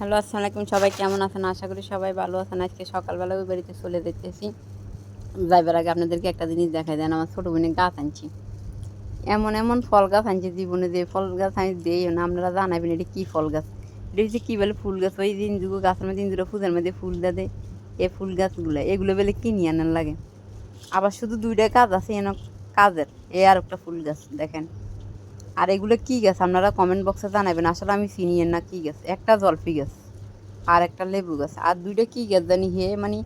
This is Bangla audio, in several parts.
হ্যালো, আসসালামু আলাইকুম। সবাই কেমন আছেন? আশা করি সবাই ভালো আছেন। আজকে সকালবেলা ওই বাড়িতে চলে যেতেছি। যাইবার আগে আপনাদেরকে একটা জিনিস দেখাই দেন। আমার ছোটো বোনের গাছ আনছি। এমন এমন ফল গাছ আনছি, জীবনে যে ফল গাছ আমি দিইও না, আপনারা জানাবেন এটা কী ফল গাছ। এটা হচ্ছে কী বলে ফুল গাছ। ওই দিনযুগো গাছের মধ্যে দিনজুড়ে ফুলের মধ্যে ফুল দেয়, এই ফুল গাছগুলো এগুলো বলে কিনি আনার লাগে। আবার শুধু দুইটা গাছ আছে এন কাজের, এ আর একটা ফুল গাছ দেখেন। আর এগুলো কী গাছ আপনারা কমেন্ট বক্সে জানাবেন। আসলে আমি চিনি না কী গাছ। একটা জলফি গাছ আর একটা লেবু গাছ আর দুইটা কী গাছ জানি হে মানে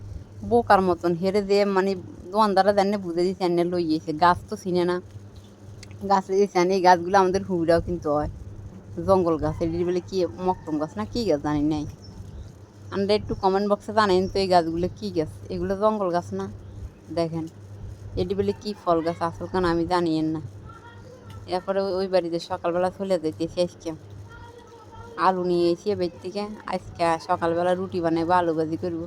বোকার মতন হেরে দিয়ে মানে দোয়ানদারা জানে বুঝে দিচ্ছে এনে লই গিয়েছে। গাছ তো চিনে না, গাছ দিয়েছে এই গাছগুলো আমাদের হুবড়াও কিন্তু হয় জঙ্গল গাছ। এটির বলে কি মকরম গাছ না কী গাছ জানি নাই। আমরা একটু কমেন্ট বক্সে জানেন তো এই গাছগুলো কী গাছ। এগুলো জঙ্গল গাছ না দেখেন। এটি বলে কী ফল গাছ আসল কেন আমি জানিয়েন না। এরপরে ওই বাড়িতে সকালবেলা চলে যেতেছি। আজকে আলু নিয়ে এসে বের থেকে আজকে সকালবেলা রুটি বানাবো, আলু ভাজি করবো।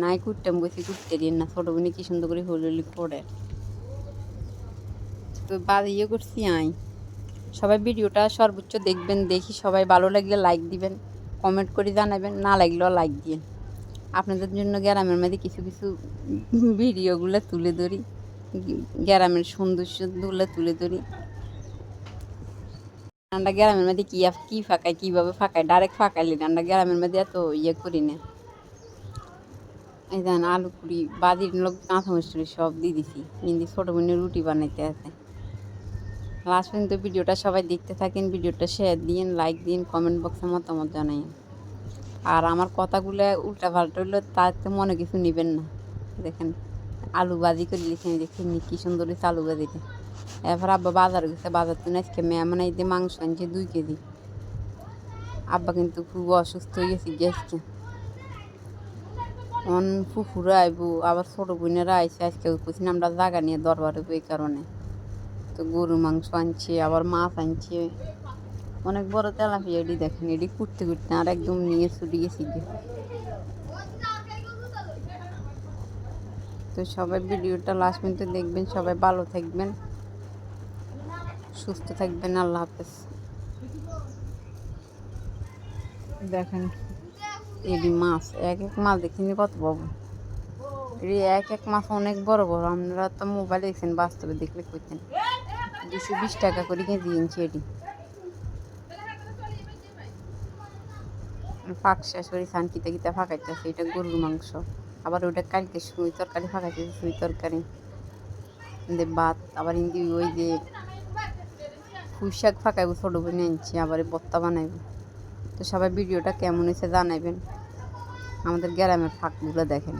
নাই কুটতাম বসে কুটতে দিন না, ছোটো বোনে কি সুন্দর করে হলি করে তো বাজিয়ে করছি আই। সবাই ভিডিওটা সর্বোচ্চ দেখবেন, দেখি সবাই ভালো লাগলে লাইক দিবেন, কমেন্ট করে জানাবেন, না লাগলেও লাইক দিন। আপনাদের জন্য গ্রামের মধ্যে কিছু কিছু ভিডিওগুলো তুলে ধরি, গ্রামের সৌন্দর্যগুলো তুলে ধরি। আমরা গ্রামের মধ্যে কী ফাঁকায়, কীভাবে ফাঁকায়, ডাইরেক্ট ফাঁকাইলি না। আমরা গ্রামের মধ্যে এত ইয়ে করি না। এই দেন আলু পুরি বাদির লোক কাঁচা মশলি সব দিয়ে দিছি, কিন্তু ছোটো বোনের রুটি বানাইতে আছে। লাস্ট পর্যন্ত ভিডিওটা সবাই দেখতে থাকেন, ভিডিওটা শেয়ার দিন, লাইক দিন, কমেন্ট বক্সে মতামত জানাই। আর আমার কথাগুলো উল্টা পাল্টা হইলে তাতে মনে কিছু নেবেন না। দেখেন আলু ভাজি করে লিখে দেখেন কী সুন্দর হয়েছে আলু ভাজিটা। এরপর আব্বা বাজার গেছে, বাজার তো আজকে মেহমান আইতে মাংস আনছে 2 কেজি। আব্বা কিন্তু খুব অসুস্থ হয়ে গেছে গ্যাসকে। অন ফুফুরা আইবো, আবার ছোটো বোনেরা আইসে। আজকে কুছিন আমরা জায়গা নিয়ে দরবারে এই কারণে তো গরু মাংস আনছে, আবার মাছ আনছে অনেক বড় তেলাপিয়া। এটি দেখেন, এটি কুটতে কুটতে আর একদম নিয়ে ছুটি গেছি গে। তো সবাই ভিডিওটা লাস্ট পর্যন্ত দেখবেন, সবাই ভালো থাকবেন, সুস্থ থাকবেন। আল্লাহ হাফেজ। দেখেন এটি মাছ, এক এক মাছ দেখিনি কত পাবো। এক এক মাছ অনেক বড় বড়। আপনারা তো মোবাইলে দেখছেন, বাস্তবে দেখলে কইতেন 220 টাকা করে কেজি কিনছি। এটি ফাঁক শেষ করে সানকিতে গিতে ফাঁকাইতেছে। এটা গরুর মাংস। আবার ওইটা কালকে সুই তরকারি ফাঁকাইতেছে, সুই তরকারি ভাত। আবার ইন্দি ওই যে পুঁই শাক ফাঁকাইবো, ছোটো বোনে আনছি, আবার ভর্তা বানাইব। তো সবাই ভিডিওটা কেমন হয়েছে জানাইবেন। আমাদের গ্রামের ফাঁকগুলো দেখেন।